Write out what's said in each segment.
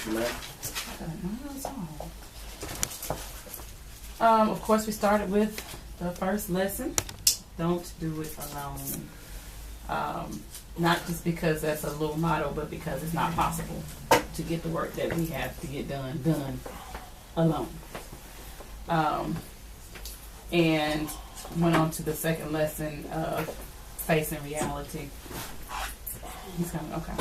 you left? Of course, we started with the first lesson. Don't do it alone. Not just because that's a little motto, but because it's not possible to get the work that we have to get done alone. And went on to the second lesson of facing reality. He's coming, okay.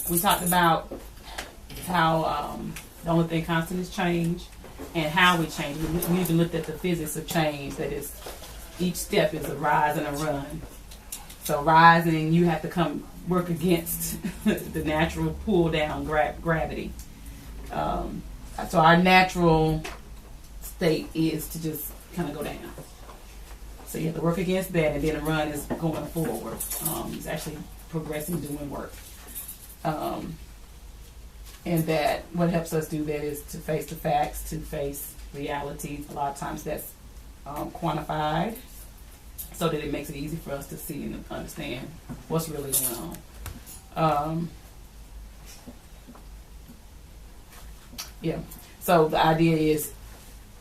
We talked about how the only thing constant is change, and how we change. We even looked at the physics of change. That is, each step is a rise and a run. So rising, you have to work against the natural pull down gravity. So our natural state is to just kind of go down. So you have to work against that, and then a run is going forward. It's actually progressing, doing work. And that what helps us do that is to face the facts, to face reality. A lot of times that's quantified, so that it makes it easy for us to see and understand what's really going on. Yeah. So the idea is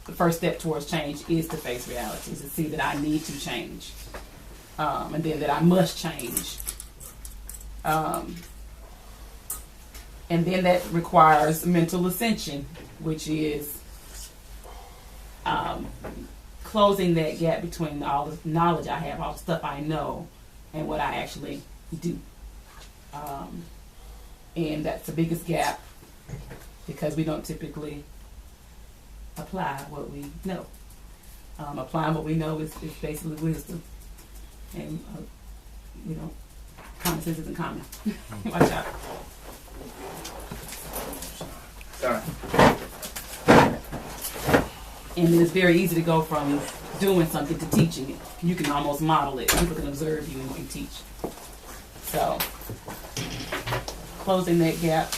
the first step towards change is to face reality, to see that I need to change, and then that I must change. And then that requires mental ascension, which is closing that gap between all the knowledge I have, all the stuff I know, and what I actually do. And that's the biggest gap, because we don't typically apply what we know. Applying what we know is basically wisdom. And, common sense isn't common. Watch out. Sorry. And it's very easy to go from doing something to teaching it. You can almost model it. People can observe you and you can teach. So, closing that gap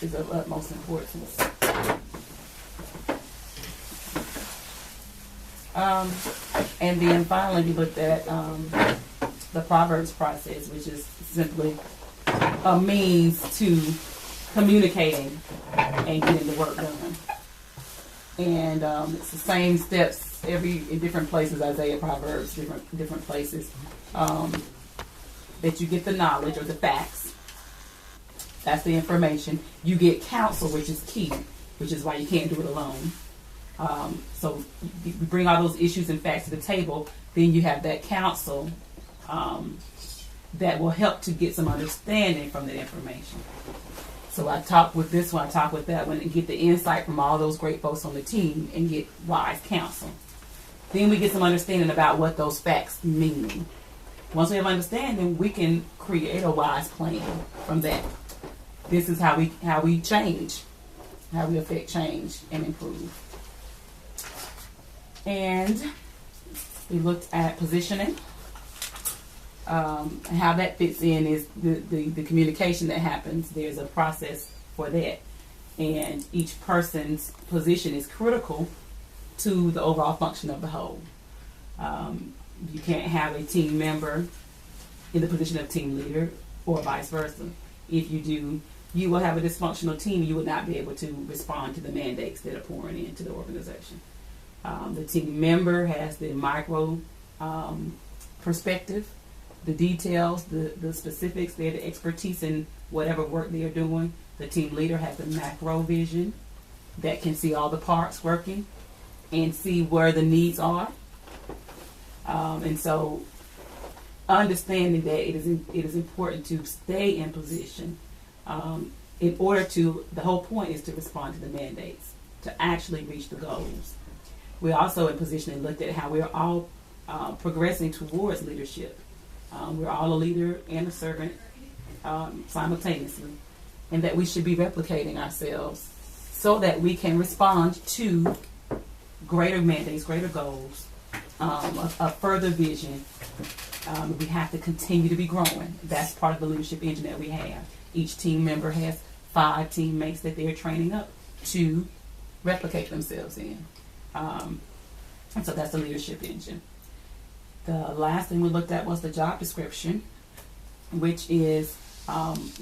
is of utmost importance. And then finally, we looked at the Proverbs process, which is simply a means to communicating and getting the work done. And it's the same steps in different places, Isaiah, Proverbs, different places, that you get the knowledge or the facts. That's the information. You get counsel, which is key, which is why you can't do it alone. So you bring all those issues and facts to the table, then you have that counsel that will help to get some understanding from that information. So I talk with this one, I talk with that one, and get the insight from all those great folks on the team and get wise counsel. Then we get some understanding about what those facts mean. Once we have understanding, we can create a wise plan from that. This is how we change, how we affect change and improve. And we looked at positioning. How that fits in is the communication that happens. There's a process for that. And each person's position is critical to the overall function of the whole. You can't have a team member in the position of team leader or vice versa. If you do, you will have a dysfunctional team. You will not be able to respond to the mandates that are pouring into the organization. The team member has the micro perspective, the details, the specifics, they're the expertise in whatever work they're doing. The team leader has the macro vision that can see all the parts working and see where the needs are. And so understanding that it is important to stay in position in order to, the whole point is to respond to the mandates, to actually reach the goals. We also in positioning looked at how we're all progressing towards leadership. We're all a leader and a servant simultaneously, and that we should be replicating ourselves so that we can respond to greater mandates, greater goals, a further vision. We have to continue to be growing. That's part of the leadership engine that we have. Each team member has 5 teammates that they're training up to replicate themselves in. And so that's the leadership engine. The last thing we looked at was the job description, which is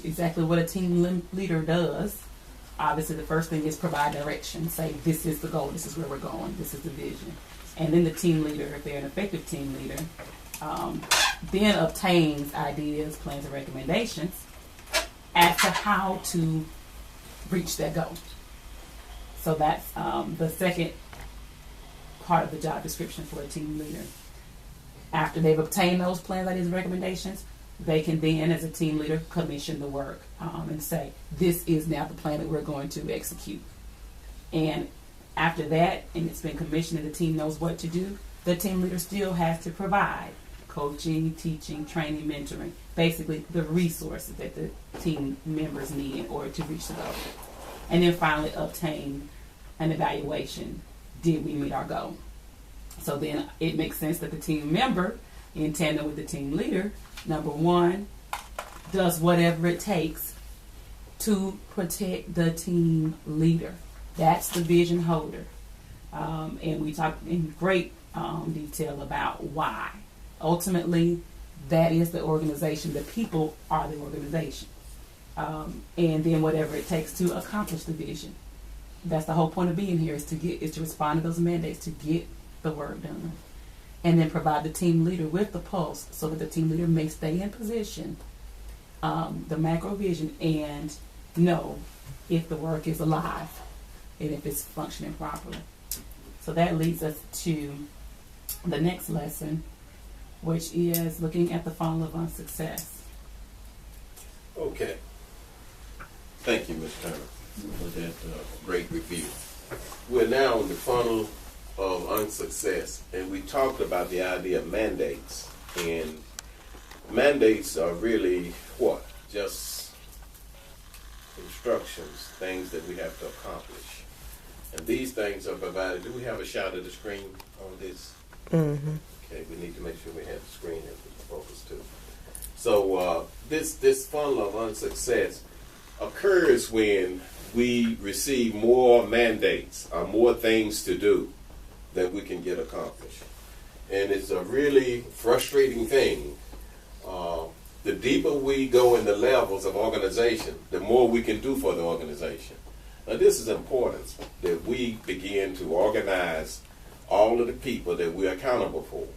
exactly what a team leader does. Obviously, the first thing is provide direction. Say, this is the goal, this is where we're going, this is the vision. And then the team leader, if they're an effective team leader, then obtains ideas, plans, and recommendations as to how to reach that goal. So that's the second part of the job description for a team leader. After they've obtained those plans, ideas, and recommendations, they can then, as a team leader, commission the work and say, this is now the plan that we're going to execute. And after that, and it's been commissioned and the team knows what to do, the team leader still has to provide coaching, teaching, training, mentoring, basically the resources that the team members need in order to reach the goal. And then finally obtain an evaluation. Did we meet our goal? So then it makes sense that the team member, in tandem with the team leader, number one, does whatever it takes to protect the team leader. That's the vision holder. And we talked in great detail about why. Ultimately, that is the organization. The people are the organization. And then whatever it takes to accomplish the vision. That's the whole point of being here, is to respond to those mandates, to get the work done. And then provide the team leader with the pulse so that the team leader may stay in position, the macro vision, and know if the work is alive and if it's functioning properly. So that leads us to the next lesson, which is looking at the funnel of success. Okay. Thank you, Ms. Turner, for that great review. We're now in the funnel of unsuccess, and we talked about the idea of mandates. And mandates are really what? Just instructions, things that we have to accomplish. And these things are provided. Do we have a shot of the screen on this? Mm-hmm. Okay, we need to make sure we have the screen in focus too. So this funnel of unsuccess occurs when we receive more mandates or more things to do than we can get accomplished. And it's a really frustrating thing. The deeper we go in the levels of organization, the more we can do for the organization. Now this is important, that we begin to organize all of the people that we're accountable for.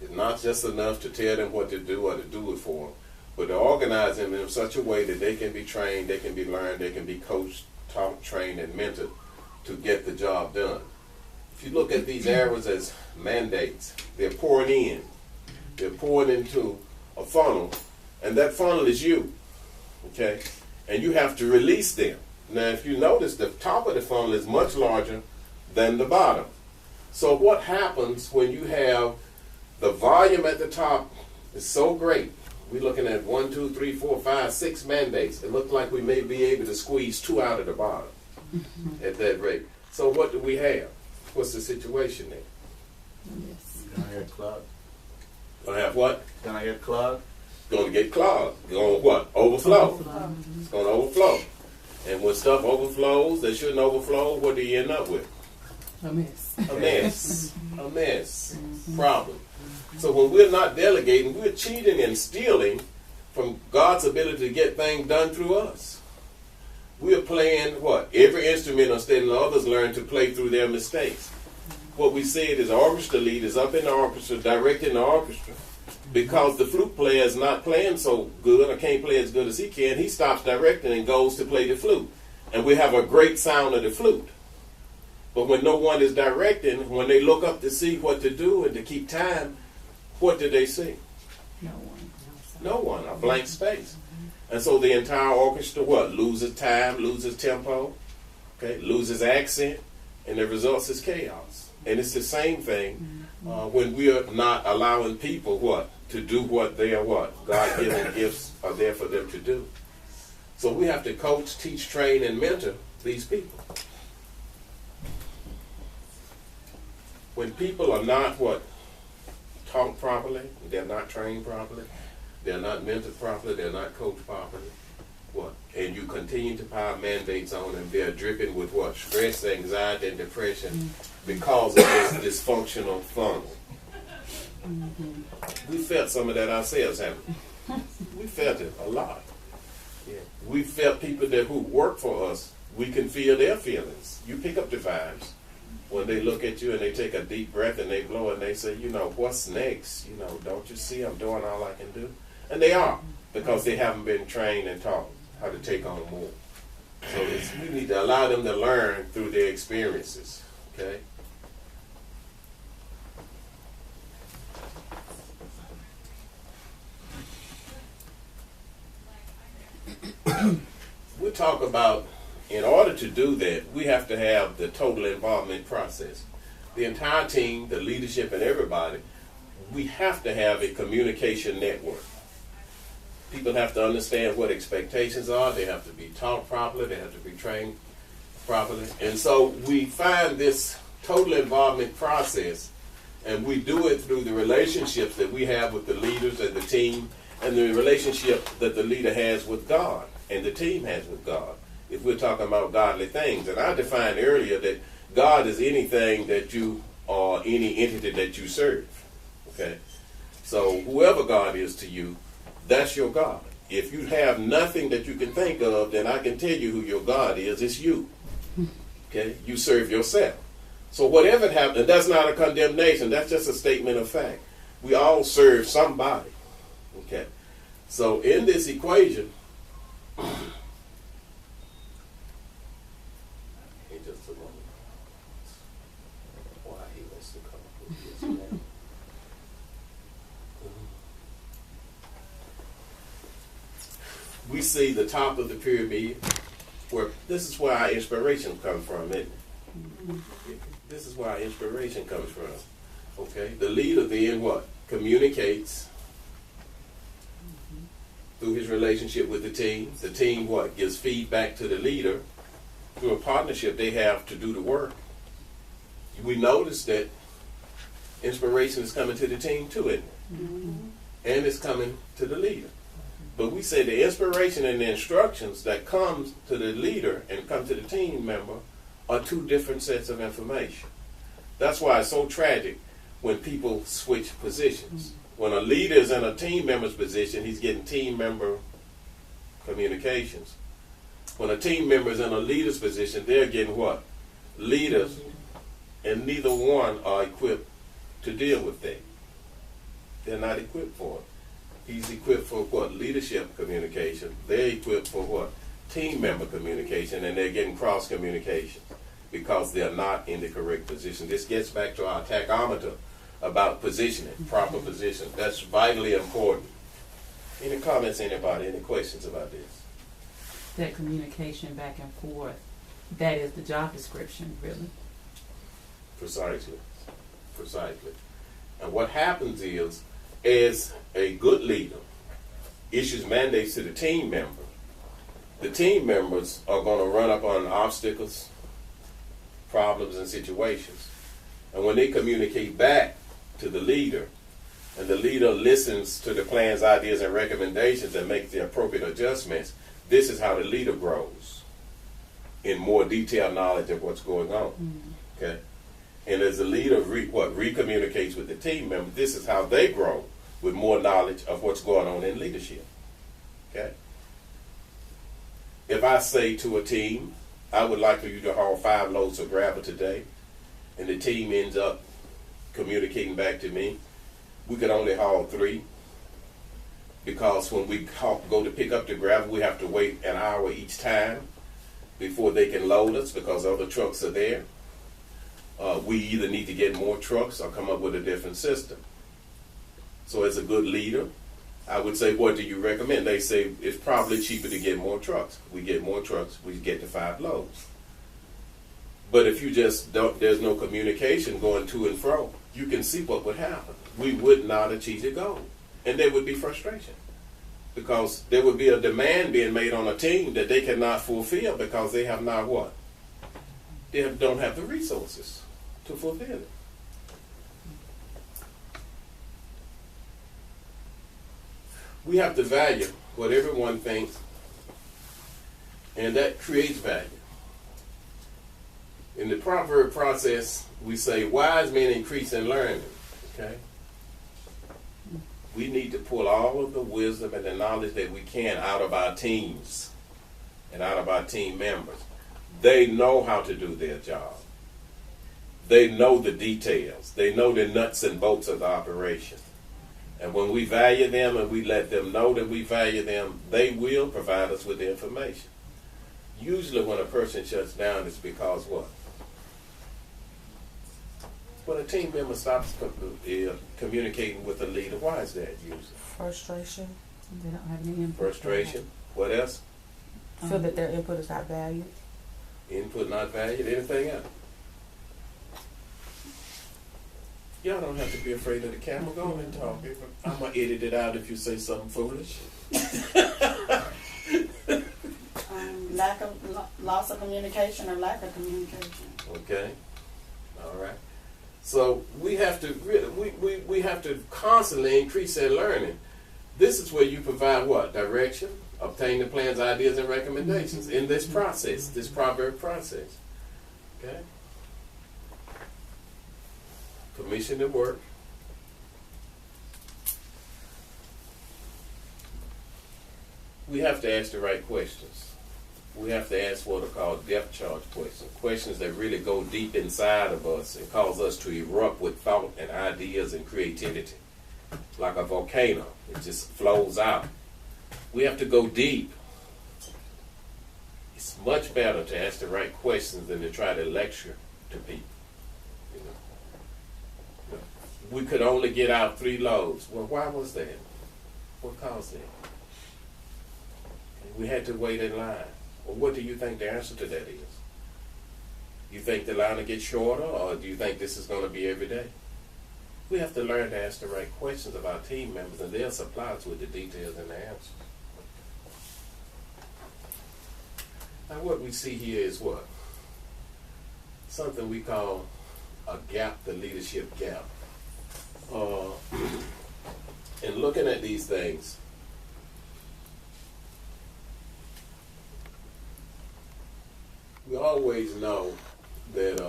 It's not just enough to tell them what to do or to do it for them, but to organize them in such a way that they can be trained, they can be learned, they can be coached, taught, trained, and mentored to get the job done. If you look at these arrows as mandates, they're pouring in. They're pouring into a funnel, and that funnel is you, okay? And you have to release them. Now, if you notice, the top of the funnel is much larger than the bottom. So what happens when you have the volume at the top is so great? We're looking at 1, 2, 3, 4, 5, 6 mandates. It looks like we may be able to squeeze 2 out of the bottom at that rate. So what do we have? What's the situation there? Yes. Gonna get clogged. Gonna have what? Gonna get clogged. Going to get clogged. Going to what? Overflow. It's going to overflow. And when stuff overflows that shouldn't overflow, what do you end up with? A mess. A mess. A mess. Problem. So when we're not delegating, we're cheating and stealing from God's ability to get things done through us. We're playing what? Every instrument instead of others learn to play through their mistakes. What we said is the orchestra lead is up in the orchestra, directing the orchestra. Because the flute player is not playing so good or can't play as good as he can, he stops directing and goes to play the flute. And we have a great sound of the flute. But when no one is directing, when they look up to see what to do and to keep time, what do they see? No one. No one, a blank space. And so the entire orchestra, what? Loses time, loses tempo, okay, loses accent, and the result is chaos. And it's the same thing when we are not allowing people, what? To do what they are, what? God-given gifts are there for them to do. So we have to coach, teach, train, and mentor these people. When people are not, what? Taught properly, they're not trained properly, they're not mentored properly, they're not coached properly, what? And you continue to pile mandates on them, they're dripping with what? Stress, anxiety, and depression because of this dysfunctional funnel. We felt some of that ourselves, haven't we? We felt it a lot. Yeah. We felt people who work for us, we can feel their feelings. You pick up the vibes when they look at you and they take a deep breath and they blow and they say, what's next? Don't you see I'm doing all I can do? And they are, because they haven't been trained and taught how to take on more. So we need to allow them to learn through their experiences, okay? We talk about, in order to do that, we have to have the total involvement process. The entire team, the leadership, and everybody, we have to have a communication network. People have to understand what expectations are. They have to be taught properly. They have to be trained properly. And so we find this total involvement process, and we do it through the relationships that we have with the leaders and the team, and the relationship that the leader has with God and the team has with God, if we're talking about godly things. And I defined earlier that God is anything that you, or any entity that you serve. Okay? So whoever God is to you, that's your God. If you have nothing that you can think of, then I can tell you who your God is. It's you. Okay? You serve yourself. So whatever happens, that's not a condemnation. That's just a statement of fact. We all serve somebody. Okay? So in this equation, just a moment. Why he wants to come up with this now. We see the top of the pyramid, where this is where our inspiration comes from, isn't it? This is where our inspiration comes from. Okay? The leader then what? Communicates through his relationship with the team. The team what? Gives feedback to the leader. Through a partnership they have to do the work. We notice that inspiration is coming to the team too, isn't it? Mm-hmm. And it's coming to the leader. But we say the inspiration and the instructions that comes to the leader and come to the team member are two different sets of information. That's why it's so tragic when people switch positions. When a leader is in a team member's position, he's getting team member communications. When a team member is in a leader's position, they're getting what? Leaders. And neither one are equipped to deal with that. They're not equipped for it. He's equipped for what? Leadership communication. They're equipped for what? Team member communication, and they're getting cross communication because they're not in the correct position. This gets back to our tachometer about positioning, proper position. That's vitally important. Any comments, anybody? Any questions about this? That communication back and forth, that is the job description, really. Precisely. And what happens is, as a good leader issues mandates to the team members are going to run up on obstacles, problems, and situations. And when they communicate back to the leader, and the leader listens to the plans, ideas, and recommendations and makes the appropriate adjustments, this is how the leader grows in more detailed knowledge of what's going on. Mm-hmm. Okay? And as the leader recommunicates with the team member, this is how they grow with more knowledge of what's going on in leadership. Okay? If I say to a team, I would like for you to haul 5 loads of gravel today, and the team ends up communicating back to me, we could only haul 3, because when we go to pick up the gravel, we have to wait an hour each time before they can load us because other trucks are there. We either need to get more trucks or come up with a different system. So as a good leader, I would say, what do you recommend? They say it's probably cheaper to get more trucks. We get more trucks, we get the 5 loads. But if you just don't, there's no communication going to and fro, you can see what would happen. We would not achieve the goal. And there would be frustration. Because there would be a demand being made on a team that they cannot fulfill because they have not what? They don't have the resources to fulfill it. We have to value what everyone thinks, and that creates value. In the proverb process, we say, wise men increase in learning. Okay? We need to pull all of the wisdom and the knowledge that we can out of our teams and out of our team members. They know how to do their job. They know the details. They know the nuts and bolts of the operation. And when we value them and we let them know that we value them, they will provide us with the information. Usually when a person shuts down, it's because what? When a team member stops communicating with the leader, why is that usually? Frustration. They don't have any input. Frustration. What else? Feel that their input is not valued. Input not valued. Anything else? Y'all don't have to be afraid of the camera. Go ahead and talk. I'm going to edit it out if you say something foolish. Loss of communication or lack of communication. Okay. All right. So we have to really, we have to constantly increase their learning. This is where you provide what? Direction, obtain the plans, ideas, and recommendations in this process, this proverb process. Okay? Permission to work. We have to ask the right questions. We have to ask what are called depth charge questions, questions that really go deep inside of us and cause us to erupt with thought and ideas and creativity. Like a volcano, it just flows out. We have to go deep. It's much better to ask the right questions than to try to lecture to people. You know? We could only get out 3 loads. Well, why was that? What caused that? We had to wait in line. Well, what do you think the answer to that is? You think the line will get shorter, or do you think this is going to be every day? We have to learn to ask the right questions of our team members, and they'll supply us with the details and the answers. Now, what we see here is what? Something we call a gap, the leadership gap. And looking at these things, we always know that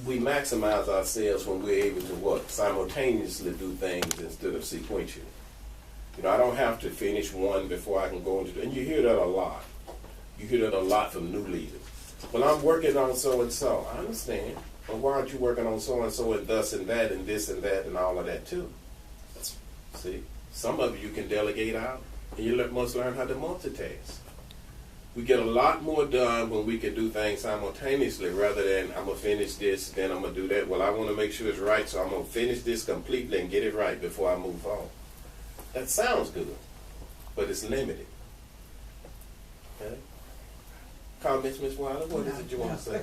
we maximize ourselves when we're able to what? Simultaneously do things instead of sequentially. You know, I don't have to finish one before I can go into and you hear that a lot. You hear that a lot from new leaders. Well, I'm working on so and so. I understand. But why aren't you working on so and so and thus and that and this and that and all of that too? See, some of you can delegate out. And you must learn how to multitask. We get a lot more done when we can do things simultaneously rather than I'm going to finish this, then I'm going to do that. Well, I want to make sure it's right, so I'm going to finish this completely and get it right before I move on. That sounds good, but it's limited. Okay? Comments, Ms. Wilder? What is it you want to say?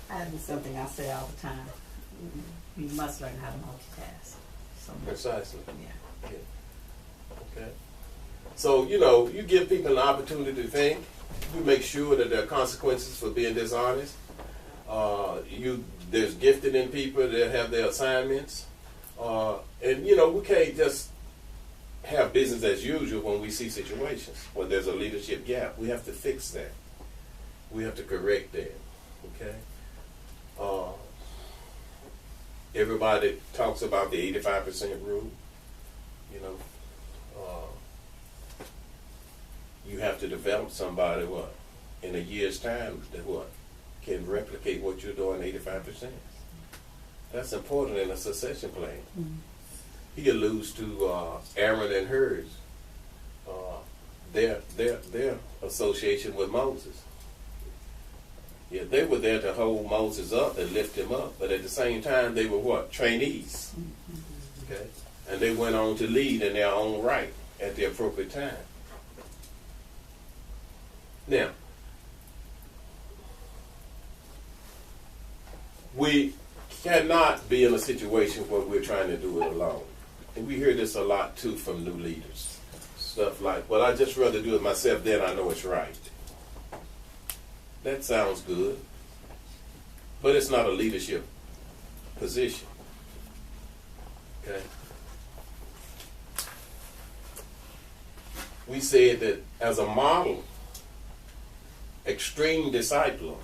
That is something I say all the time. You must learn how to multitask. So Precisely. yeah. Okay. So, you know, you give people an opportunity to think. You make sure that there are consequences for being dishonest. There's gifted in people that have their assignments. And, you know, we can't just have business as usual when we see situations where there's a leadership gap. We have to fix that. We have to correct that. Okay? Everybody talks about the 85% rule. You know, you have to develop somebody what in a year's time that what can replicate what you're doing 85%. That's important in a succession plan. Mm-hmm. He alludes to Aaron and Hur's their association with Moses. Yeah, they were there to hold Moses up and lift him up, but at the same time they were what? Trainees. Mm-hmm. Okay, and they went on to lead in their own right at the appropriate time. Now, we cannot be in a situation where we're trying to do it alone. And we hear this a lot, too, from new leaders. Stuff like, well, I'd just rather do it myself, then I know it's right. That sounds good, but it's not a leadership position. Okay? We said that as a model, extreme discipler,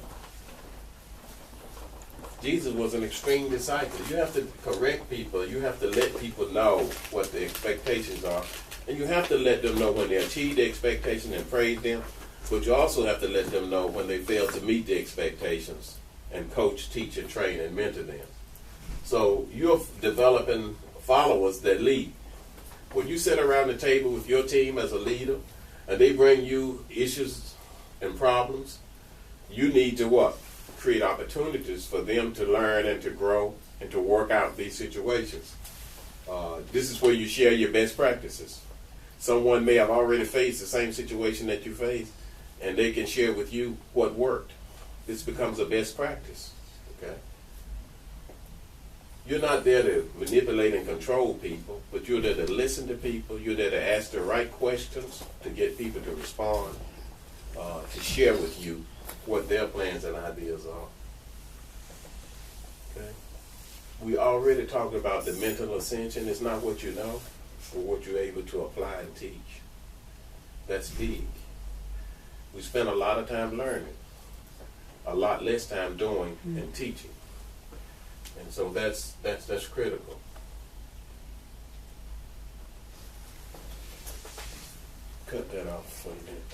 Jesus was an extreme disciple. You have to correct people. You have to let people know what the expectations are. And you have to let them know when they achieve the expectation and praise them. But you also have to let them know when they fail to meet the expectations and coach, teach, and train and mentor them. So you're developing followers that lead. When you sit around the table with your team as a leader and they bring you issues and problems, you need to what? Create opportunities for them to learn and to grow and to work out these situations. This is where you share your best practices. Someone may have already faced the same situation that you faced, and they can share with you what worked. This becomes a best practice. Okay? You're not there to manipulate and control people, but you're there to listen to people. You're there to ask the right questions to get people to respond, to share with you what their plans and ideas are. Okay? We already talked about the mental ascension. It's not what you know, but what you're able to apply and teach. That's big. We spend a lot of time learning, a lot less time doing and teaching. And so that's critical. Cut that off for a minute.